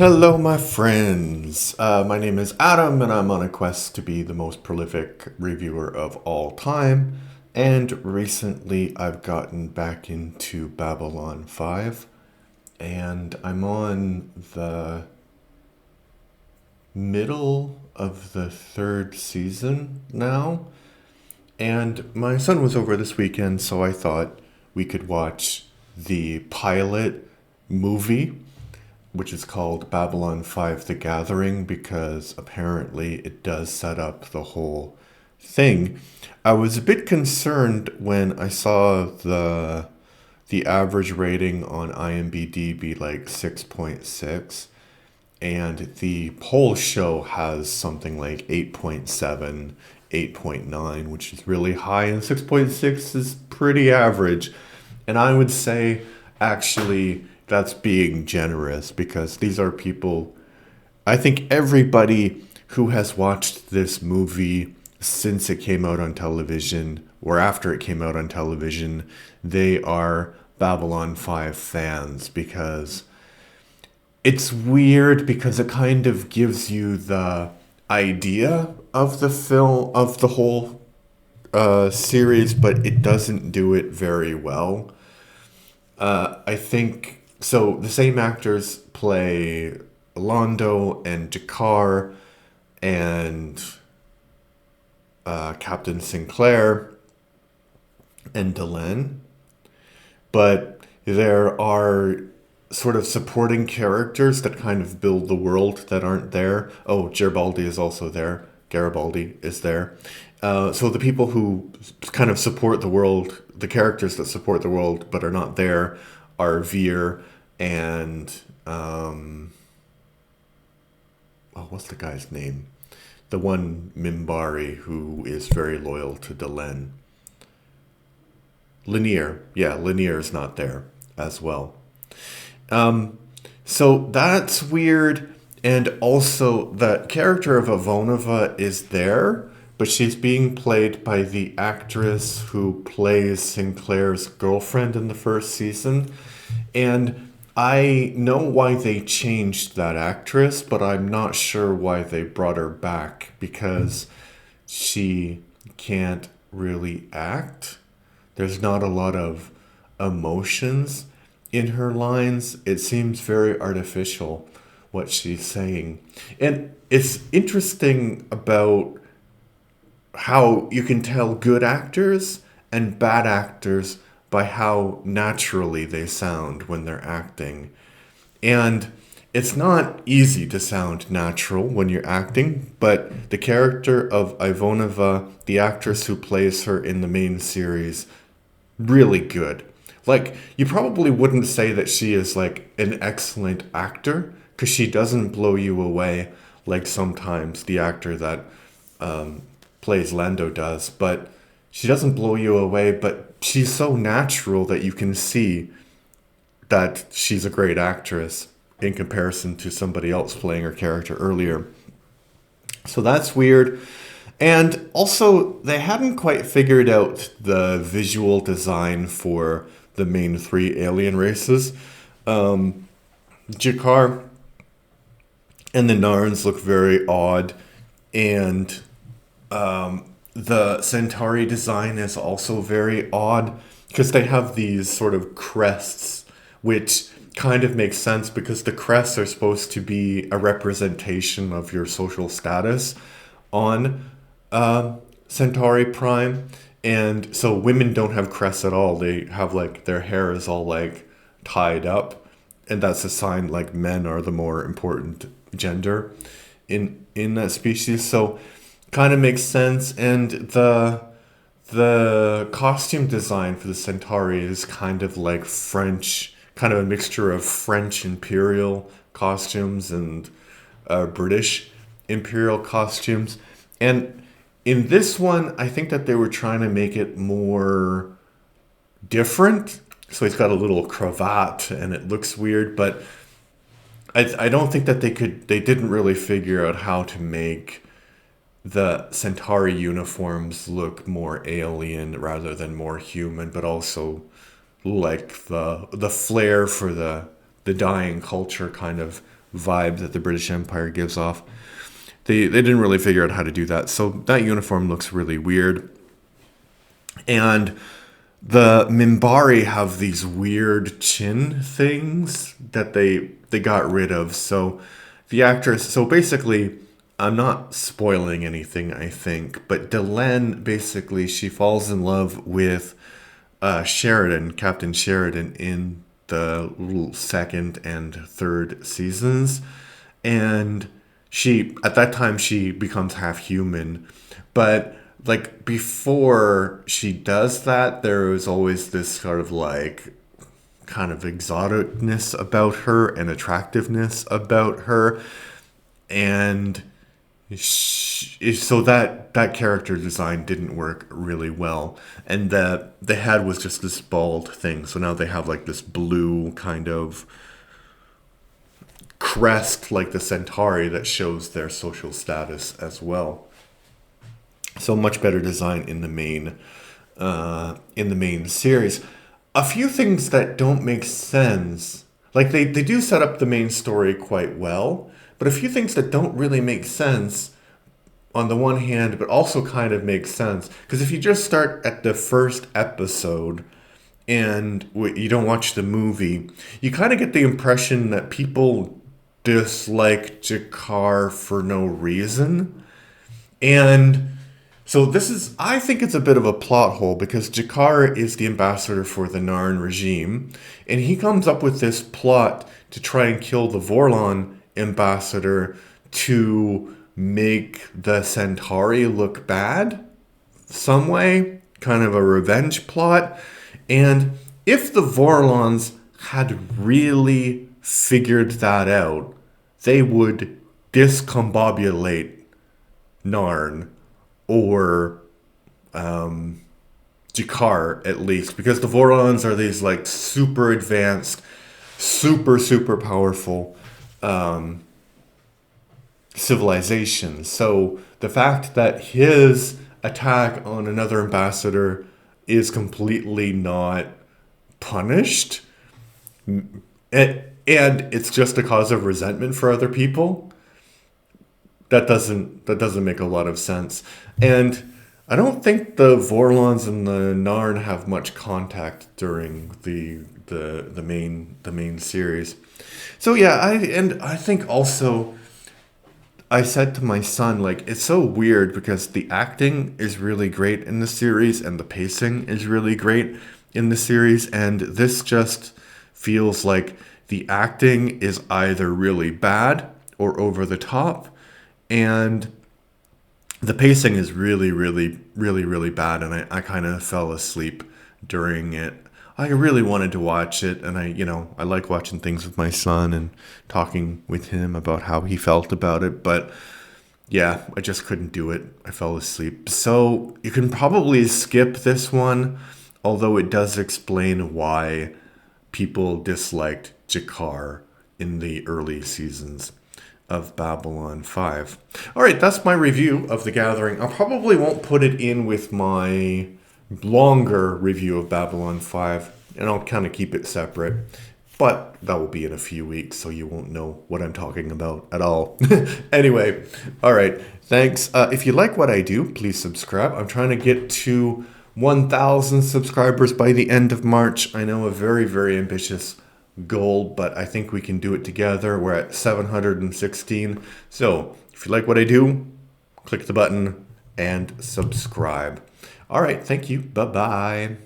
Hello, my friends. My name is Adam, and I'm on a quest to be the most prolific reviewer of all time. And recently, I've gotten back into Babylon 5, and I'm on the middle of the third season now. And my son was over this weekend, so I thought we could watch the pilot movie, which is called Babylon 5 The Gathering, because apparently it does set up the whole thing. I was a bit concerned when I saw the average rating on IMDb be like 6.6, and the poll show has something like 8.7, 8.9, which is really high, and 6.6 is pretty average. And I would say, actually, that's being generous because these are people. I think everybody who has watched this movie since it came out on television or after it came out on television, they are Babylon 5 fans because it's weird because it kind of gives you the idea of the film, of the whole series, but it doesn't do it very well. I think so. The same actors play Londo and Jakar and Captain Sinclair and Delenn, but there are sort of supporting characters that kind of build the world that aren't there. Oh, Garibaldi is also there. Garibaldi is there. So the people who kind of support the world, the characters that support the world but are not there, are Veer and oh, what's the guy's name? The one Mimbari who is very loyal to Delenn. Lanier, yeah, Lanier is not there as well. So that's weird. And also, the character of Avonova is there, but she's being played by the actress who plays Sinclair's girlfriend in the first season. And I know why they changed that actress, but I'm not sure why they brought her back because she can't really act. There's not a lot of emotions in her lines. It seems very artificial what she's saying. And it's interesting about how you can tell good actors and bad actors by how naturally they sound when they're acting. And it's not easy to sound natural when you're acting, but the character of Ivonova, the actress who plays her in the main series, really good. Like, you probably wouldn't say that she is like an excellent actor because she doesn't blow you away like sometimes the actor that plays Lando does, but she doesn't blow you away, but she's so natural that you can see that she's a great actress in comparison to somebody else playing her character earlier. So that's weird. And also, they hadn't quite figured out the visual design for the main three alien races. Jakar and the Narns look very odd, and the Centauri design is also very odd because they have these sort of crests, which kind of makes sense because the crests are supposed to be a representation of your social status on Centauri Prime. And so women don't have crests at all. They have like their hair is all like tied up, and that's a sign like men are the more important gender in that species. So kind of makes sense. And the costume design for the Centauri is kind of like French, kind of a mixture of French imperial costumes and British imperial costumes. And in this one, I think that they were trying to make it more different. So he's got a little cravat and it looks weird, but I don't think that they didn't really figure out how to make the Centauri uniforms look more alien rather than more human, but also like the flair for the dying culture kind of vibe that the British Empire gives off. They didn't really figure out how to do that. So that uniform looks really weird. And the Minbari have these weird chin things that they got rid of. So the actress, so basically, I'm not spoiling anything, I think, but Delenn basically she falls in love with Sheridan, Captain Sheridan, in the second and third seasons, and she at that time she becomes half human, but like before she does that, there was always this sort of like kind of exoticness about her and attractiveness about her, and so that character design didn't work really well, and the head was just this bald thing. So now they have like this blue kind of crest, like the Centauri, that shows their social status as well. So much better design in the main series. A few things that don't make sense, like they do set up the main story quite well, but a few things that don't really make sense on the one hand, but also kind of makes sense. Because if you just start at the first episode and you don't watch the movie, you kind of get the impression that people dislike Jakar for no reason. And so I think it's a bit of a plot hole because Jakar is the ambassador for the Narn regime, and he comes up with this plot to try and kill the Vorlon ambassador to make the Centauri look bad some way, kind of a revenge plot. And if the Vorlons had really figured that out, they would discombobulate Narn, or Jakar at least, because the Vorlons are these like super advanced, super powerful civilization. So the fact that his attack on another ambassador is completely not punished, and it's just a cause of resentment for other people, that doesn't make a lot of sense. And I don't think the Vorlons and the Narn have much contact during the main series. So yeah, I think also I said to my son, like, it's so weird because the acting is really great in the series and the pacing is really great in the series, and this just feels like the acting is either really bad or over the top, and the pacing is really bad, and I kind of fell asleep during it. I really wanted to watch it, and I like watching things with my son and talking with him about how he felt about it, but yeah, I just couldn't do it. I fell asleep. So you can probably skip this one, although it does explain why people disliked Jakar in the early seasons of Babylon 5. All right, that's my review of The Gathering. I probably won't put it in with my longer review of Babylon 5, and I'll kind of keep it separate. But that will be in a few weeks, so you won't know what I'm talking about at all. Anyway, all right, thanks. If you like what I do, please subscribe. I'm trying to get to 1,000 subscribers by the end of March. I know, a very ambitious goal, but I think we can do it together. We're at 716. So if you like what I do, click the button and subscribe. All right, thank you. Bye-bye.